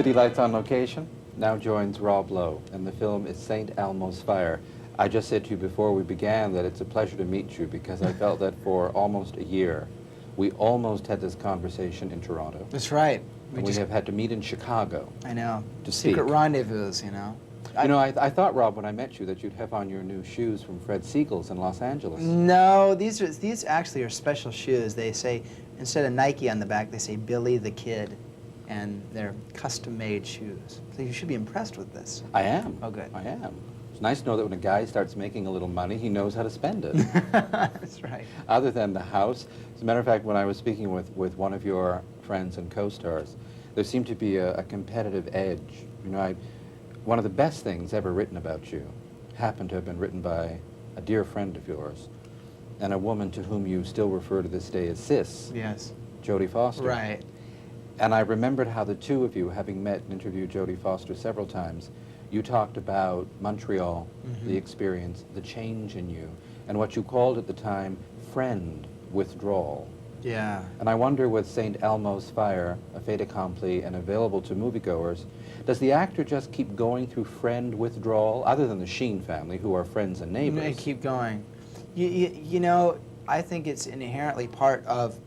City Lights on Location now joins Rob Lowe, and the film is St. Elmo's Fire. I just said to you before we began that it's a pleasure to meet you because I felt that for almost a year we almost had this conversation in Toronto. That's right. We have had to meet in Chicago. I know. To Secret speak. rendezvous, you know. You know, I thought, Rob, when I met you, that you'd have on your new shoes from Fred Siegel's in Los Angeles. No, these actually are special shoes. They say, instead of Nike on the back, they say Billy the Kid, and they're custom-made shoes. So you should be impressed with this. I am. Oh, good. I am. It's nice to know that when a guy starts making a little money, he knows how to spend it. That's right. Other than the house. As a matter of fact, when I was speaking with one of your friends and co-stars, there seemed to be a competitive edge. You know, one of the best things ever written about you happened to have been written by a dear friend of yours and a woman to whom you still refer to this day as Sis. Yes. Jodie Foster. Right. And I remembered how the two of you, having met and interviewed Jodie Foster several times, you talked about Montreal, the experience, the change in you, and what you called at the time friend withdrawal. Yeah. And I wonder, with St. Elmo's Fire, a fait accompli and available to moviegoers, does the actor just keep going through friend withdrawal, other than the Sheen family, who are friends and neighbors? They keep going. You know, I think it's inherently part of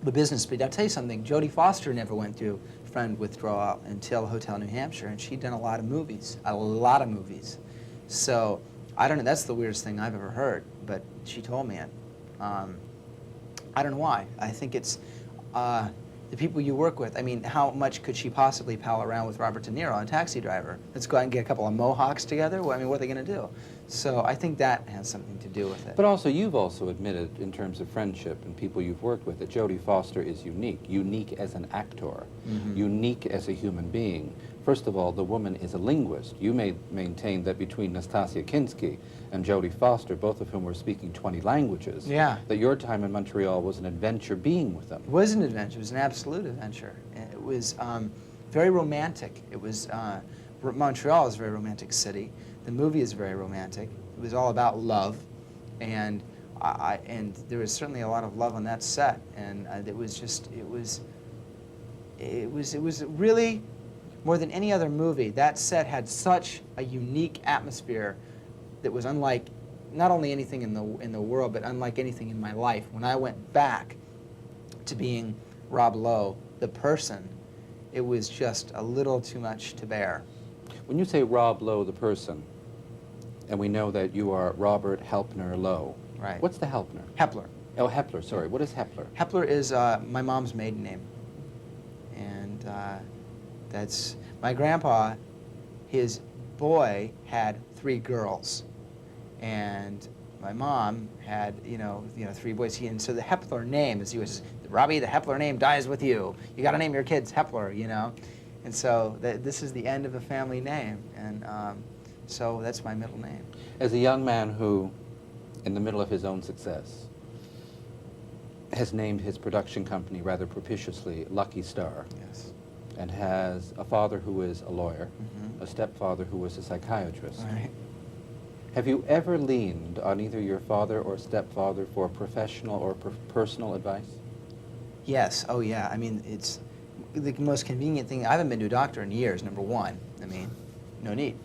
the business. But I'll tell you something, Jodie Foster never went through friend withdrawal until Hotel New Hampshire, and she'd done a lot of movies. So, I don't know, that's the weirdest thing I've ever heard, but she told me it. I don't know why. I think it's the people you work with. I mean, how much could she possibly pal around with Robert De Niro on Taxi Driver? Let's go out and get a couple of mohawks together? Well, I mean, what are they going to do? So I think that has something to do with it. But also, you've also admitted, in terms of friendship and people you've worked with, that Jodie Foster is unique as an actor, unique as a human being. First of all, the woman is a linguist. You may maintain that between Nastasia Kinski and Jodie Foster, both of whom were speaking 20 languages, that your time in Montreal was an adventure being with them. It was an adventure. It was an absolute adventure. It was very romantic. It was Montreal is a very romantic city. The movie is very romantic. It was all about love, and and there was certainly a lot of love on that set. And it was really, more than any other movie, that set had such a unique atmosphere that was unlike not only anything in the world, but unlike anything in my life. When I went back to being Rob Lowe, the person, it was just a little too much to bear. When you say Rob Lowe, the person, and we know that you are Robert Helpner Lowe. Right. What's the Helpner? Hepler. Oh, Hepler, sorry. What is Hepler? Hepler is my mom's maiden name. And that's my grandpa. His boy had 3 girls, and my mom had you know 3 boys. And so the Hepler name is Robbie. The Hepler name dies with you. You got to name your kids Hepler, you know. And so this is the end of a family name, and so that's my middle name. As a young man who, in the middle of his own success, has named his production company rather propitiously Lucky Star. Yes. And has a father who is a lawyer, a stepfather who was a psychiatrist. Right. Have you ever leaned on either your father or stepfather for professional or personal advice? Yes. Oh, yeah. I mean, it's the most convenient thing. I haven't been to a doctor in years, number one. I mean, no need.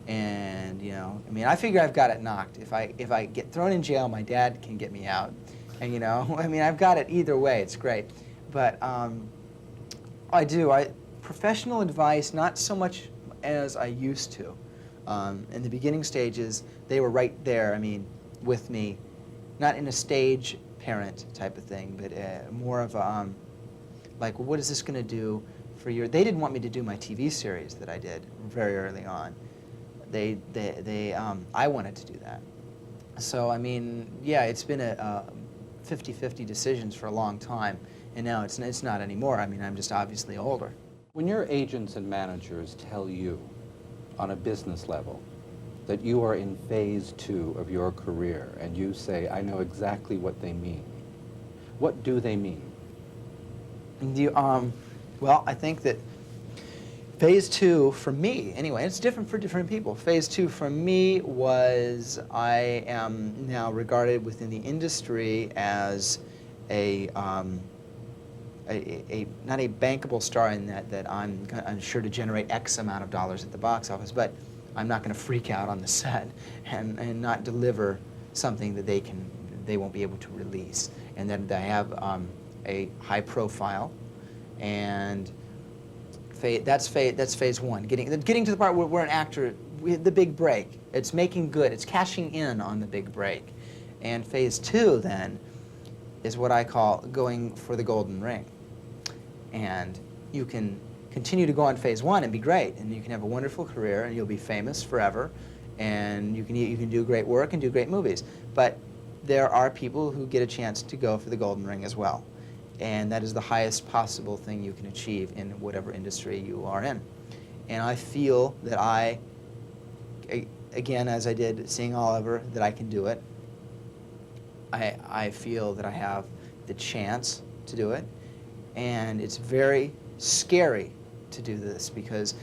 And, I mean, I figure I've got it knocked. If I get thrown in jail, my dad can get me out. And, I mean, I've got it either way. It's great. But I do. Professional advice, not so much as I used to. In the beginning stages, they were right there, I mean, with me. Not in a stage parent type of thing, but more of a, like, well, what is this going to do for your... They didn't want me to do my TV series that I did very early on. I wanted to do that. So, I mean, yeah, it's been a 50-50 decisions for a long time, and now it's not anymore. I mean, I'm just obviously older. When your agents and managers tell you, on a business level, that you are in phase 2 of your career, and you say, I know exactly what they mean, what do they mean? Well, I think that phase 2, for me, anyway, it's different for different people. Phase 2 for me was I am now regarded within the industry as a not a bankable star in that I'm sure to generate X amount of dollars at the box office, but I'm not going to freak out on the set and not deliver something that they won't be able to release, and that I have a high profile, and that's phase one. Getting to the part where we're an actor, the big break. It's making good. It's cashing in on the big break, and phase two then is what I call going for the golden ring. And you can continue to go on phase one and be great, and you can have a wonderful career, and you'll be famous forever, and you can do great work and do great movies. But there are people who get a chance to go for the golden ring as well, and that is the highest possible thing you can achieve in whatever industry you are in. And I feel that again, as I did seeing Oliver, that I can do it. I feel that I have the chance to do it, and it's very scary to do this because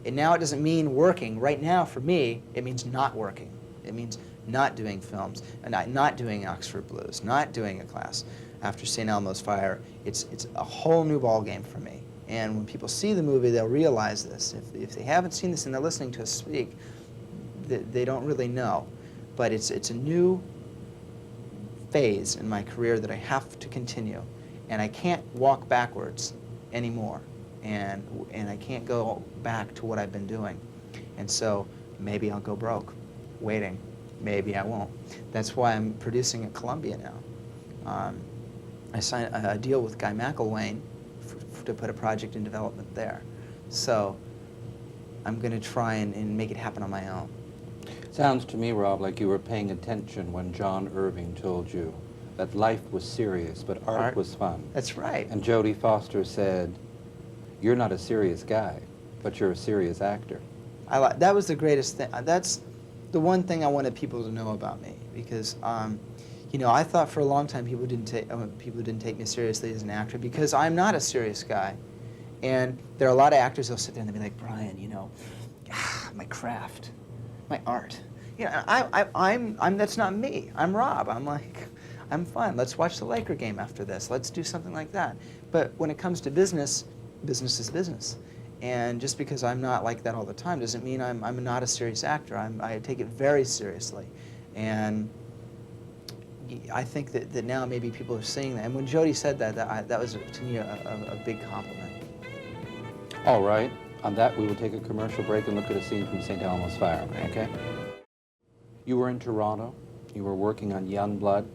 now it doesn't mean working. Right now, for me, it means not working. It means not doing films, and not doing Oxford Blues, not doing a class. After St. Elmo's Fire, it's a whole new ballgame for me. And when people see the movie, they'll realize this. If they haven't seen this and they're listening to us speak, they don't really know. But it's a new phase in my career that I have to continue, and I can't walk backwards anymore, and I can't go back to what I've been doing. And so maybe I'll go broke waiting. Maybe I won't. That's why I'm producing at Columbia now. I signed a deal with Guy McElwain to put a project in development there. So I'm going to try and make it happen on my own. Sounds to me, Rob, like you were paying attention when John Irving told you that life was serious, but art was fun. That's right. And Jodie Foster said, "You're not a serious guy, but you're a serious actor." That was the greatest thing. That's the one thing I wanted people to know about me, because you know, I thought for a long time people didn't take me seriously as an actor because I'm not a serious guy. And there are a lot of actors who'll sit there and they'll be like, "Brian, you know, my craft, my art." You know, I'm that's not me. I'm Rob. I'm like, I'm fun. Let's watch the Laker game after this. Let's do something like that. But when it comes to business, business is business. And just because I'm not like that all the time doesn't mean I'm not a serious actor. I take it very seriously. And I think that now maybe people are seeing that. And when Jodie said that, that was to me a big compliment. All right. On that, we will take a commercial break and look at a scene from St. Elmo's Fire, okay? You were in Toronto. You were working on Young Blood.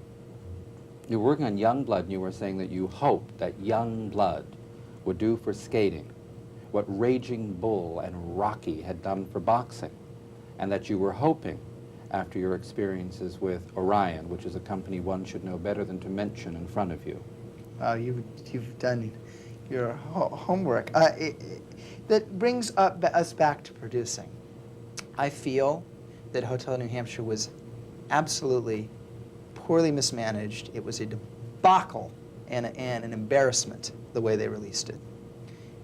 You were working on Young Blood, and you were saying that you hoped that Young Blood would do for skating what Raging Bull and Rocky had done for boxing, and that you were hoping, after your experiences with Orion, which is a company one should know better than to mention in front of you. You've done your homework. That brings us back to producing. I feel that Hotel New Hampshire was absolutely poorly mismanaged. It was a debacle and an embarrassment the way they released it.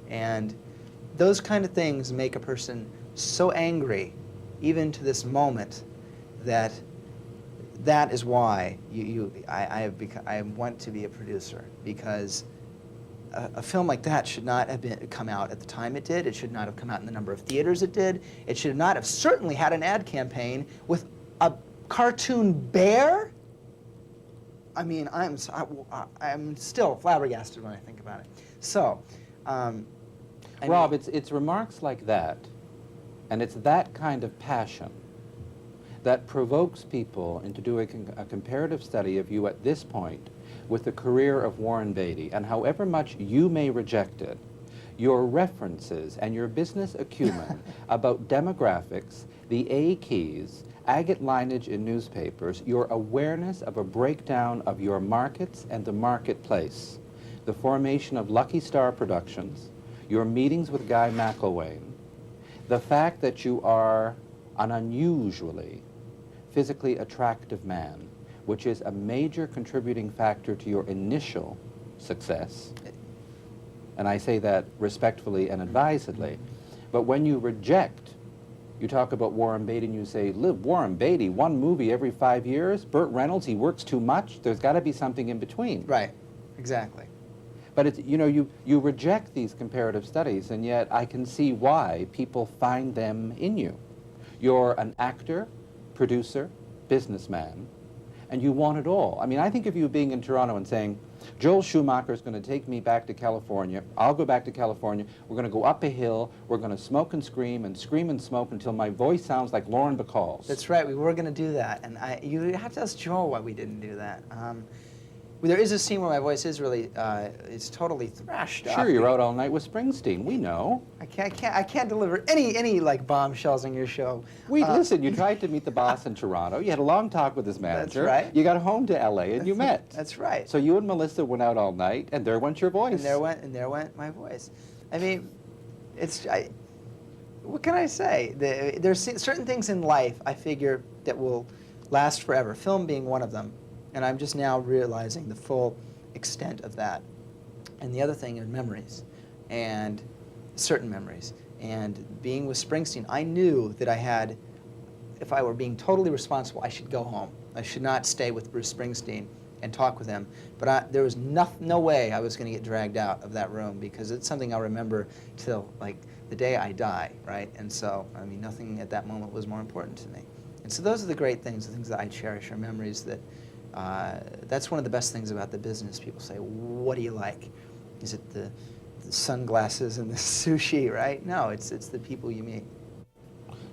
And those kind of things make a person so angry, even to this moment, that is why I want to be a producer, because a film like that should not have come out at the time it did. It should not have come out in the number of theaters it did. It should not have certainly had an ad campaign with a cartoon bear. I mean, I'm still flabbergasted when I think about it. So, Rob, it's remarks like that, and it's that kind of passion that provokes people into doing a comparative study of you at this point with the career of Warren Beatty, and however much you may reject it, your references and your business acumen about demographics, the A keys, agate lineage in newspapers, your awareness of a breakdown of your markets and the marketplace, the formation of Lucky Star Productions, your meetings with Guy McElwain, the fact that you are an unusually physically attractive man, which is a major contributing factor to your initial success, and I say that respectfully and advisedly, but when you reject, you talk about Warren Beatty and you say, Warren Beatty, one movie every 5 years, Burt Reynolds, he works too much, there's got to be something in between. Right, exactly. But it's, you know, you reject these comparative studies, and yet I can see why people find them in you. You're an actor, producer, businessman, and you want it all. I mean, I think of you being in Toronto and saying, Joel Schumacher is going to take me back to California. I'll go back to California. We're going to go up a hill. We're going to smoke and scream and smoke until my voice sounds like Lauren Bacall's. That's right. We were going to do that, and you have to ask Joel why we didn't do that. There is a scene where my voice is really, it's totally thrashed up. Sure, you're out all night with Springsteen. We know. I can't deliver any like bombshells on your show. Listen, you tried to meet the boss in Toronto. You had a long talk with his manager. That's right. You got home to L.A. and you met. That's right. So you and Melissa went out all night, and there went your voice. And there went my voice. I mean, what can I say? There's certain things in life I figure that will last forever. Film being one of them. And I'm just now realizing the full extent of that. And the other thing are memories, and certain memories. And being with Springsteen, I knew that I had, if I were being totally responsible, I should go home. I should not stay with Bruce Springsteen and talk with him. But there was no way I was going to get dragged out of that room, because it's something I'll remember till like the day I die, right? And so, I mean, nothing at that moment was more important to me. And so those are the great things, the things that I cherish, are memories that, that's one of the best things about the business. People say, what do you like? Is it the sunglasses and the sushi, right? No, it's the people you meet.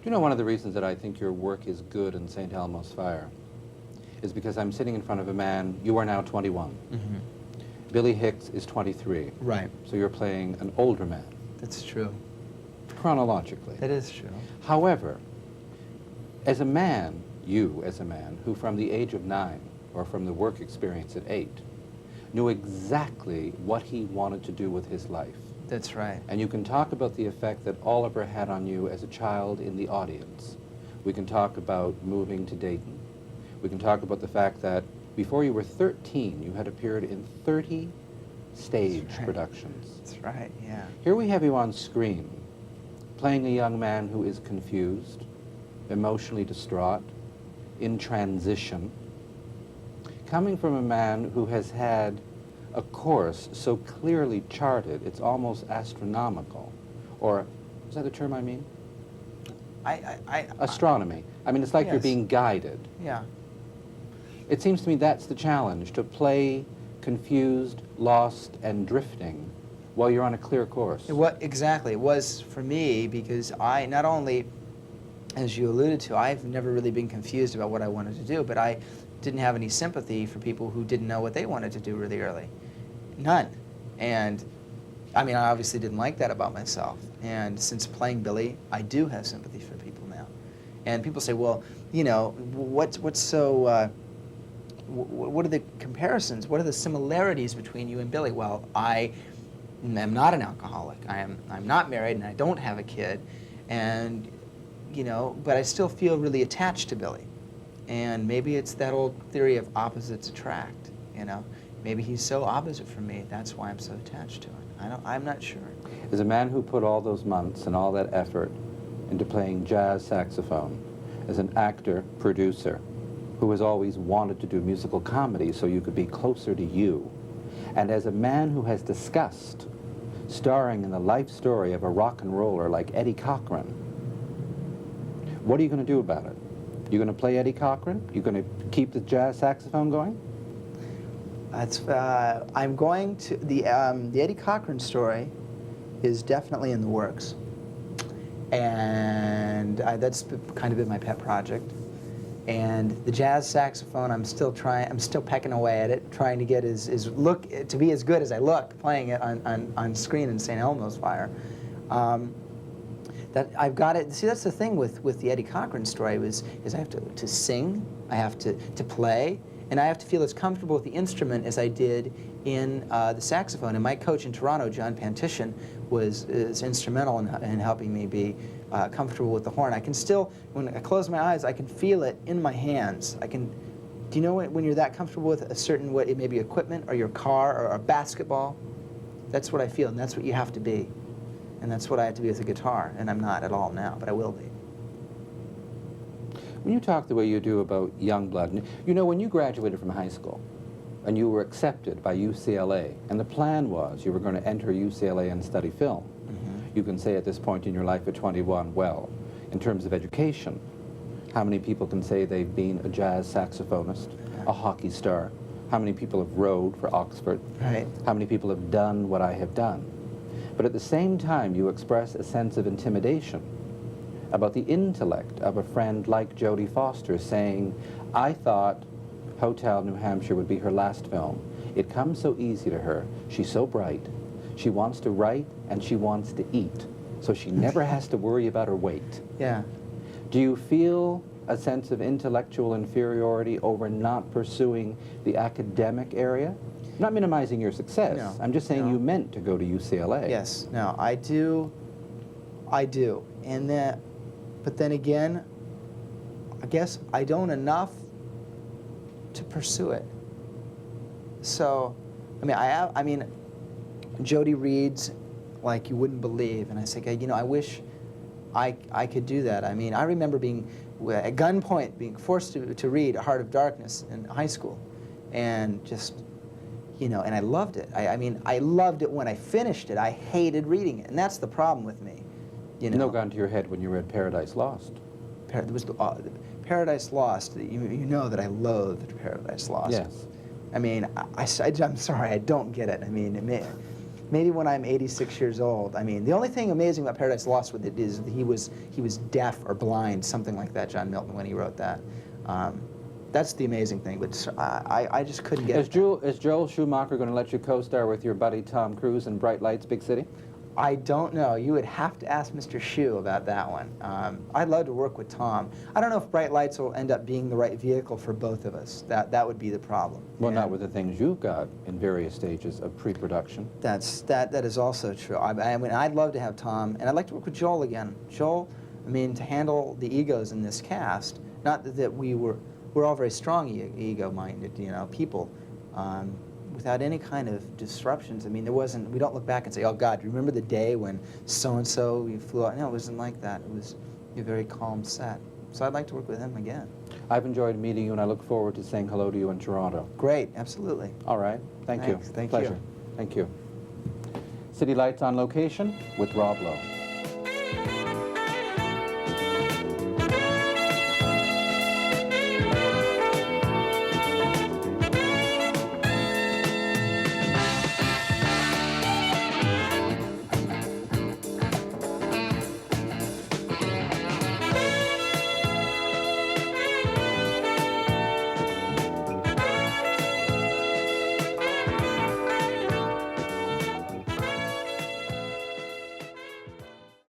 You know, one of the reasons that I think your work is good in St. Elmo's Fire is because I'm sitting in front of a man, you are now 21. Mm-hmm. Billy Hicks is 23. Right. So you're playing an older man. That's true. Chronologically. That is true. However, as a man, you as a man, who from the age of 9, or from the work experience at 8, knew exactly what he wanted to do with his life. That's right. And you can talk about the effect that Oliver had on you as a child in the audience. We can talk about moving to Dayton. We can talk about the fact that before you were 13, you had appeared in 30 stage productions. That's right, yeah. Here we have you on screen, playing a young man who is confused, emotionally distraught, in transition, coming from a man who has had a course so clearly charted, it's almost astronomical. Or, is that the term I mean? Astronomy. I mean, it's like you're being guided. Yeah. It seems to me that's the challenge, to play confused, lost, and drifting while you're on a clear course. Exactly. It was for me, because I, not only, as you alluded to, I've never really been confused about what I wanted to do, but I didn't have any sympathy for people who didn't know what they wanted to do really early. None. And I mean, I obviously didn't like that about myself. And since playing Billy, I do have sympathy for people now. And people say, well, you know, what's so, what are the comparisons? What are the similarities between you and Billy? Well, I am not an alcoholic. I'm not married, and I don't have a kid. And, you know, but I still feel really attached to Billy. And maybe it's that old theory of opposites attract, you know. Maybe he's so opposite from me, that's why I'm so attached to him. I'm not sure. As a man who put all those months and all that effort into playing jazz saxophone, as an actor, producer, who has always wanted to do musical comedy so you could be closer to you, and as a man who has discussed starring in the life story of a rock and roller like Eddie Cochran, what are you going to do about it? You going to play Eddie Cochran? You going to keep the jazz saxophone going? I'm going to, the Eddie Cochran story is definitely in the works. And that's kind of been my pet project. And the jazz saxophone, I'm still pecking away at it, trying to get to be as good as I look playing it on screen in St. Elmo's Fire. That I've got it. See, that's the thing with the Eddie Cochran story is I have to sing, I have to play, and I have to feel as comfortable with the instrument as I did in the saxophone. And my coach in Toronto, John Pantishin, is instrumental in helping me be comfortable with the horn. I can still, when I close my eyes, I can feel it in my hands. Do you know when you're that comfortable with a certain, it may be equipment or your car or a basketball? That's what I feel, and that's what you have to be. And that's what I have to be with a guitar, and I'm not at all now, but I will be. When you talk the way you do about young blood, you know, when you graduated from high school, and you were accepted by UCLA, and the plan was you were going to enter UCLA and study film. You can say at this point in your life at 21, well, in terms of education, how many people can say they've been a jazz saxophonist, a hockey star? How many people have rowed for Oxford? Right. How many people have done what I have done? But at the same time, you express a sense of intimidation about the intellect of a friend like Jodie Foster, saying, I thought Hotel New Hampshire would be her last film. It comes so easy to her. She's so bright. She wants to write and she wants to eat. So she never has to worry about her weight. Yeah. Do you feel a sense of intellectual inferiority over not pursuing the academic area? I'm not minimizing your success. No, I'm just saying no. you meant to go to UCLA. Yes. No, I do. And then, but then again, I guess I don't enough to pursue it. So, I mean, Jodie reads like you wouldn't believe, and I say, you know, I wish I could do that. I mean, I remember being at gunpoint, being forced to read A Heart of Darkness in high school, and just, you know, and I loved it. I mean, I loved it when I finished it. I hated reading it, and that's the problem with me. You know, No gun to your head when you read Paradise Lost. There was Paradise Lost. You know that I loathed Paradise Lost. Yes. I mean, I'm sorry, I don't get it. I mean, maybe when I'm 86 years old. I mean, the only thing amazing about Paradise Lost with it is he was deaf or blind, something like that, John Milton, when he wrote that. That's the amazing thing, but I just couldn't get it. Is Joel Schumacher going to let you co-star with your buddy Tom Cruise in Bright Lights, Big City? I don't know. You would have to ask Mr. Shu about that one. I'd love to work with Tom. I don't know if Bright Lights will end up being the right vehicle for both of us. That would be the problem. Well, And not with the things you've got in various stages of pre-production. that is also true. I mean, I'd love to have Tom, and I'd like to work with Joel again. Joel, I mean, to handle the egos in this cast. Not that we're all very strong ego-minded, you know, people. Without any kind of disruptions. I mean, we don't look back and say, oh God, remember the day when so-and-so you flew out? No, it wasn't like that. It was a very calm set. So I'd like to work with him again. I've enjoyed meeting you, and I look forward to saying hello to you in Toronto. Great, absolutely. All right. Thank you. Thanks. Thank you. Pleasure. Thank you. City Lights on Location with Rob Lowe.